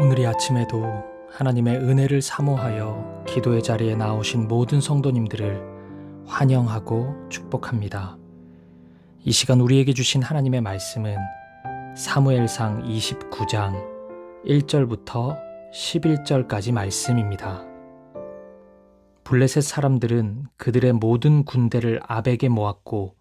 오늘 이 아침에도 하나님의 은혜를 사모하여 기도의 자리에 나오신 모든 성도님들을 환영하고 축복합니다. 이 시간 우리에게 주신 하나님의 말씀은 사무엘상 29장 1절부터 11절까지 말씀입니다. 블레셋 사람들은 그들의 모든 군대를 아벡에 모았고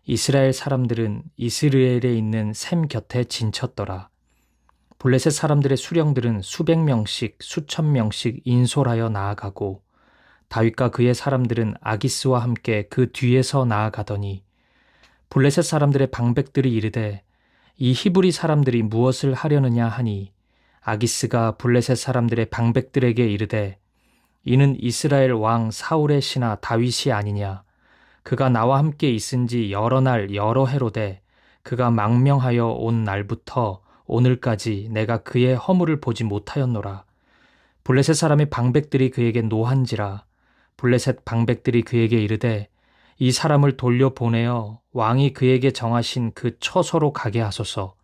이스라엘 사람들은 이스르엘에 있는 셈 곁에 진쳤더라. 블레셋 사람들의 수령들은 수백 명씩 수천 명씩 인솔하여 나아가고 다윗과 그의 사람들은 아기스와 함께 그 뒤에서 나아가더니 블레셋 사람들의 방백들이 이르되 이 히브리 사람들이 무엇을 하려느냐 하니 아기스가 블레셋 사람들의 방백들에게 이르되 이는 이스라엘 왕 사울의 신하 다윗이 아니냐. 그가 나와 함께 있은지 여러 날 여러 해로되 그가 망명하여 온 날부터 오늘까지 내가 그의 허물을 보지 못하였노라. 블레셋 사람의 방백들이 그에게 노한지라. 블레셋 방백들이 그에게 이르되 이 사람을 돌려보내어 왕이 그에게 정하신 그 처소로 가게 하소서.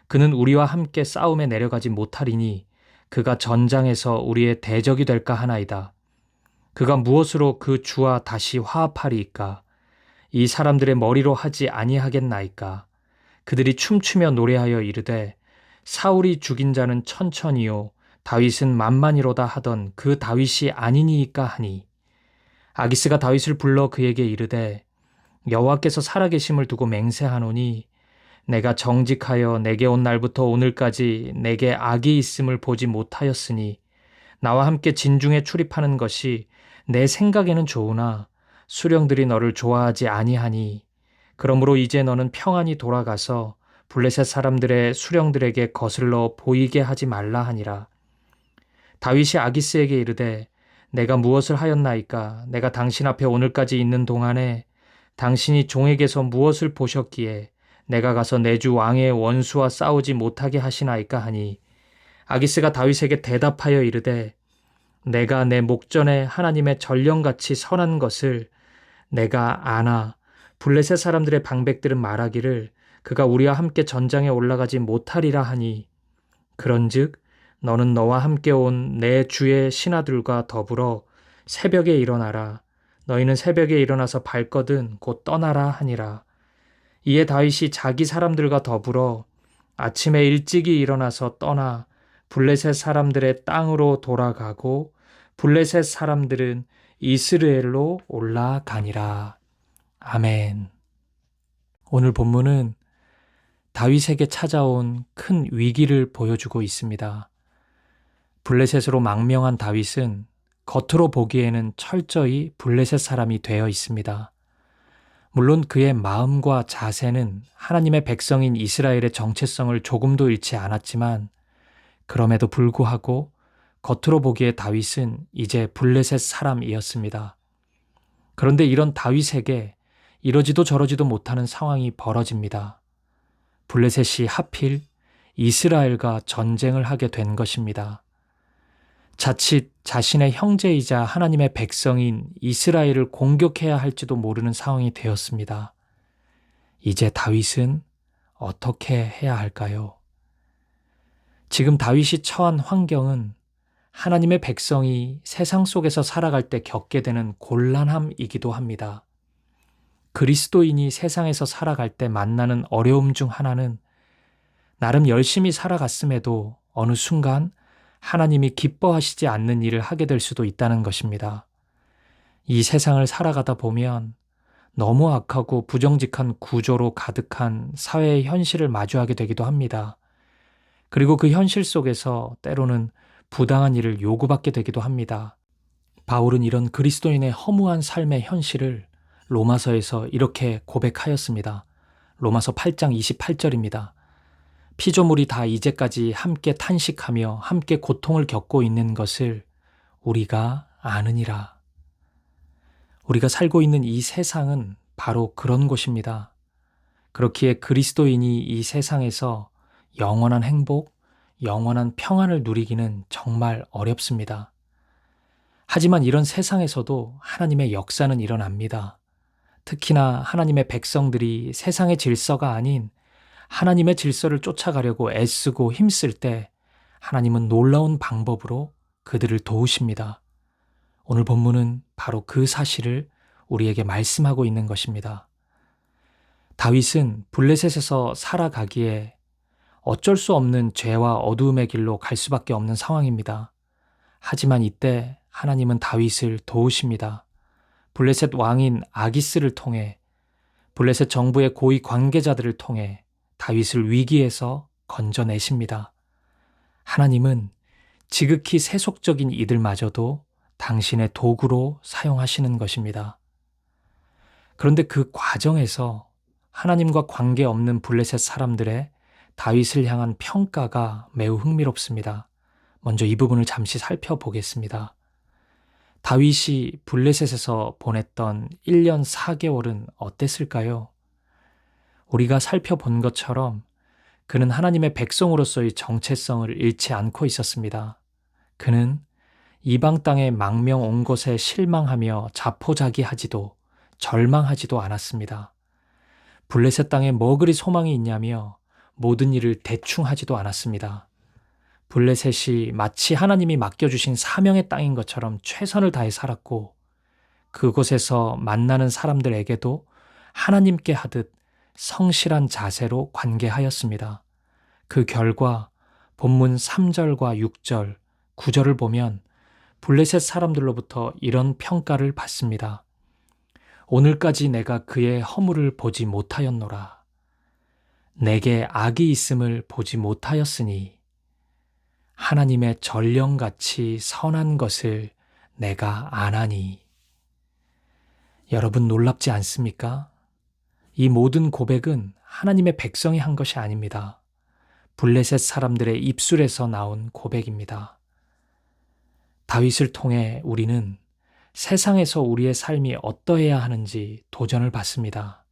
그는 우리와 함께 싸움에 내려가지 못하리니 그가 전장에서 우리의 대적이 될까 하나이다. 그가 무엇으로 그 주와 다시 화합하리이까? 이 사람들의 머리로 하지 아니하겠나이까? 그들이 춤추며 노래하여 이르되 사울이 죽인 자는 천천히요 다윗은 만만이로다 하던 그 다윗이 아니니이까 하니 아기스가 다윗을 불러 그에게 이르되 여호와께서 살아계심을 두고 맹세하노니 내가 정직하여 내게 온 날부터 오늘까지 내게 악이 있음을 보지 못하였으니 나와 함께 진중에 출입하는 것이 내 생각에는 좋으나 수령들이 너를 좋아하지 아니하니 그러므로 이제 너는 평안히 돌아가서 블레셋 사람들의 수령들에게 거슬러 보이게 하지 말라 하니라. 다윗이 아기스에게 이르되 내가 무엇을 하였나이까? 내가 당신 앞에 오늘까지 있는 동안에 당신이 종에게서 무엇을 보셨기에 내가 가서 내 주 왕의 원수와 싸우지 못하게 하시나이까 하니 아기스가 다윗에게 대답하여 이르되 내가 내 목전에 하나님의 전령같이 선한 것을 내가 아나. 블레셋 사람들의 방백들은 말하기를 그가 우리와 함께 전장에 올라가지 못하리라 하니 그런즉 너는 너와 함께 온 내 주의 신하들과 더불어 새벽에 일어나라. 너희는 새벽에 일어나서 발거든 곧 떠나라 하니라. 이에 다윗이 자기 사람들과 더불어 아침에 일찍이 일어나서 떠나 블레셋 사람들의 땅으로 돌아가고 블레셋 사람들은 이스라엘로 올라가니라. 아멘. 오늘 본문은 다윗에게 찾아온 큰 위기를 보여주고 있습니다. 블레셋으로 망명한 다윗은 겉으로 보기에는 철저히 블레셋 사람이 되어 있습니다. 물론 그의 마음과 자세는 하나님의 백성인 이스라엘의 정체성을 조금도 잃지 않았지만 그럼에도 불구하고 겉으로 보기에 다윗은 이제 블레셋 사람이었습니다. 그런데 이런 다윗에게 이러지도 저러지도 못하는 상황이 벌어집니다. 블레셋이 하필 이스라엘과 전쟁을 하게 된 것입니다. 자칫 자신의 형제이자 하나님의 백성인 이스라엘을 공격해야 할지도 모르는 상황이 되었습니다. 이제 다윗은 어떻게 해야 할까요? 지금 다윗이 처한 환경은 하나님의 백성이 세상 속에서 살아갈 때 겪게 되는 곤란함이기도 합니다. 그리스도인이 세상에서 살아갈 때 만나는 어려움 중 하나는 나름 열심히 살아갔음에도 어느 순간 하나님이 기뻐하시지 않는 일을 하게 될 수도 있다는 것입니다. 이 세상을 살아가다 보면 너무 악하고 부정직한 구조로 가득한 사회의 현실을 마주하게 되기도 합니다. 그리고 그 현실 속에서 때로는 부당한 일을 요구받게 되기도 합니다. 바울은 이런 그리스도인의 허무한 삶의 현실을 로마서에서 이렇게 고백하였습니다. 로마서 8장 28절입니다. 피조물이 다 이제까지 함께 탄식하며 함께 고통을 겪고 있는 것을 우리가 아느니라. 우리가 살고 있는 이 세상은 바로 그런 곳입니다. 그렇기에 그리스도인이 이 세상에서 영원한 행복, 영원한 평안을 누리기는 정말 어렵습니다. 하지만 이런 세상에서도 하나님의 역사는 일어납니다. 특히나 하나님의 백성들이 세상의 질서가 아닌 하나님의 질서를 쫓아가려고 애쓰고 힘쓸 때 하나님은 놀라운 방법으로 그들을 도우십니다. 오늘 본문은 바로 그 사실을 우리에게 말씀하고 있는 것입니다. 다윗은 블레셋에서 살아가기에 어쩔 수 없는 죄와 어두움의 길로 갈 수밖에 없는 상황입니다. 하지만 이때 하나님은 다윗을 도우십니다. 블레셋 왕인 아기스를 통해, 블레셋 정부의 고위 관계자들을 통해 다윗을 위기에서 건져내십니다. 하나님은 지극히 세속적인 이들마저도 당신의 도구로 사용하시는 것입니다. 그런데 그 과정에서 하나님과 관계없는 블레셋 사람들의 다윗을 향한 평가가 매우 흥미롭습니다. 먼저 이 부분을 잠시 살펴보겠습니다. 다윗이 블레셋에서 보냈던 1년 4개월은 어땠을까요? 우리가 살펴본 것처럼 그는 하나님의 백성으로서의 정체성을 잃지 않고 있었습니다. 그는 이방 땅의 망명 온 것에 실망하며 자포자기하지도 절망하지도 않았습니다. 블레셋 땅에 뭐 그리 소망이 있냐며 모든 일을 대충 하지도 않았습니다. 블레셋이 마치 하나님이 맡겨주신 사명의 땅인 것처럼 최선을 다해 살았고, 그곳에서 만나는 사람들에게도 하나님께 하듯 성실한 자세로 관계하였습니다. 그 결과 본문 3절과 6절, 9절을 보면 블레셋 사람들로부터 이런 평가를 받습니다. 오늘까지 내가 그의 허물을 보지 못하였노라. 내게 악이 있음을 보지 못하였으니 하나님의 전령같이 선한 것을 내가 아나니. 여러분 놀랍지 않습니까? 이 모든 고백은 하나님의 백성이 한 것이 아닙니다. 블레셋 사람들의 입술에서 나온 고백입니다. 다윗을 통해 우리는 세상에서 우리의 삶이 어떠해야 하는지 도전을 받습니다.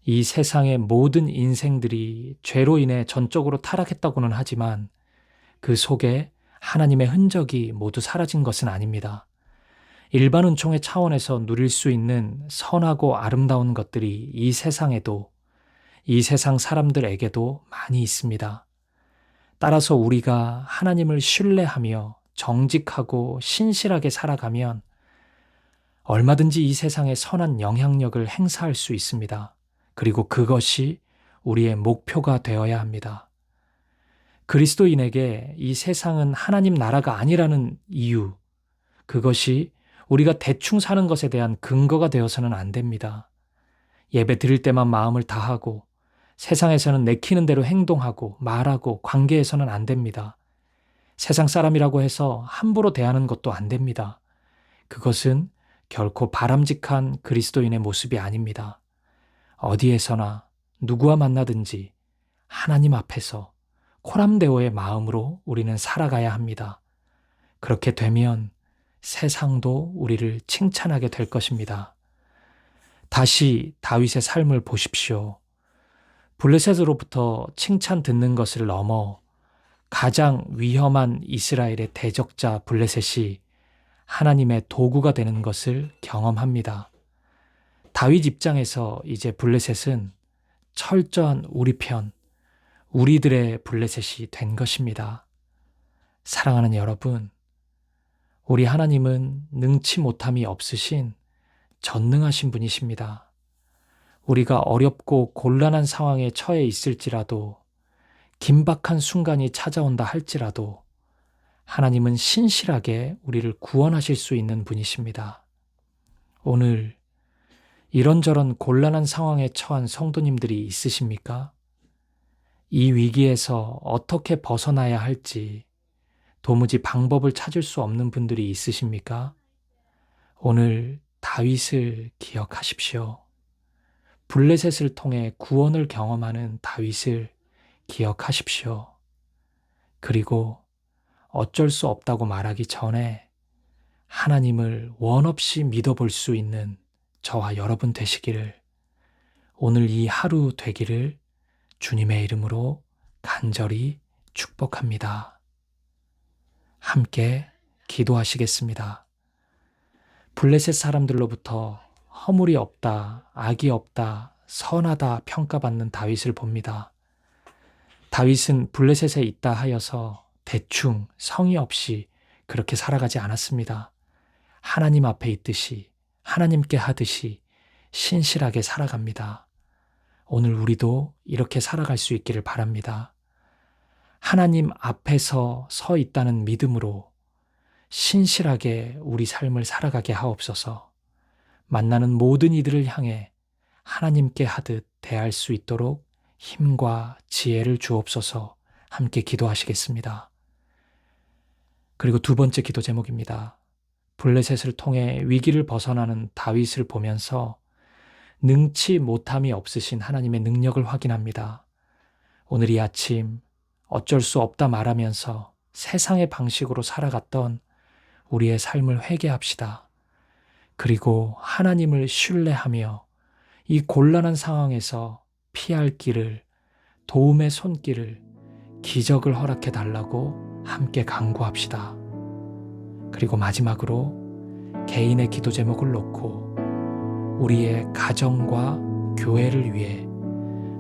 이 세상의 모든 인생들이 죄로 인해 전적으로 타락했다고는 하지만 그 속에 하나님의 흔적이 모두 사라진 것은 아닙니다. 일반 은총의 차원에서 누릴 수 있는 선하고 아름다운 것들이 이 세상에도, 이 세상 사람들에게도 많이 있습니다. 따라서 우리가 하나님을 신뢰하며 정직하고 신실하게 살아가면 얼마든지 이 세상에 선한 영향력을 행사할 수 있습니다. 그리고 그것이 우리의 목표가 되어야 합니다. 그리스도인에게 이 세상은 하나님 나라가 아니라는 이유, 그것이 우리가 대충 사는 것에 대한 근거가 되어서는 안 됩니다. 예배 드릴 때만 마음을 다하고 세상에서는 내키는 대로 행동하고 말하고 관계해서는 안 됩니다. 세상 사람이라고 해서 함부로 대하는 것도 안 됩니다. 그것은 결코 바람직한 그리스도인의 모습이 아닙니다. 어디에서나 누구와 만나든지 하나님 앞에서 코람데오의 마음으로 우리는 살아가야 합니다. 그렇게 되면 세상도 우리를 칭찬하게 될 것입니다. 다시 다윗의 삶을 보십시오. 블레셋으로부터 칭찬 듣는 것을 넘어 가장 위험한 이스라엘의 대적자 블레셋이 하나님의 도구가 되는 것을 경험합니다. 다윗 입장에서 이제 블레셋은 철저한 우리 편, 우리들의 블레셋이 된 것입니다. 사랑하는 여러분, 우리 하나님은 능치 못함이 없으신 전능하신 분이십니다. 우리가 어렵고 곤란한 상황에 처해 있을지라도, 긴박한 순간이 찾아온다 할지라도 하나님은 신실하게 우리를 구원하실 수 있는 분이십니다. 오늘 이런저런 곤란한 상황에 처한 성도님들이 있으십니까? 이 위기에서 어떻게 벗어나야 할지 도무지 방법을 찾을 수 없는 분들이 있으십니까? 오늘 다윗을 기억하십시오. 블레셋을 통해 구원을 경험하는 다윗을 기억하십시오. 그리고 어쩔 수 없다고 말하기 전에 하나님을 원없이 믿어볼 수 있는 저와 여러분 되시기를, 오늘 이 하루 되기를 주님의 이름으로 간절히 축복합니다. 함께 기도하시겠습니다. 블레셋 사람들로부터 허물이 없다, 악이 없다, 선하다 평가받는 다윗을 봅니다. 다윗은 블레셋에 있다 하여서 대충 성의 없이 그렇게 살아가지 않았습니다. 하나님 앞에 있듯이, 하나님께 하듯이 신실하게 살아갑니다. 오늘 우리도 이렇게 살아갈 수 있기를 바랍니다. 하나님 앞에서 서 있다는 믿음으로 신실하게 우리 삶을 살아가게 하옵소서. 만나는 모든 이들을 향해 하나님께 하듯 대할 수 있도록 힘과 지혜를 주옵소서. 함께 기도하시겠습니다. 그리고 두 번째 기도 제목입니다. 블레셋을 통해 위기를 벗어나는 다윗을 보면서 능치 못함이 없으신 하나님의 능력을 확인합니다. 오늘 이 아침 어쩔 수 없다 말하면서 세상의 방식으로 살아갔던 우리의 삶을 회개합시다. 그리고 하나님을 신뢰하며 이 곤란한 상황에서 피할 길을, 도움의 손길을, 기적을 허락해 달라고 함께 간구합시다. 그리고 마지막으로 개인의 기도 제목을 놓고 우리의 가정과 교회를 위해,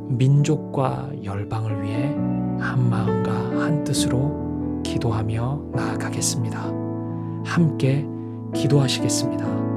민족과 열방을 위해 한 마음과 한 뜻으로 기도하며 나아가겠습니다. 함께 기도하시겠습니다.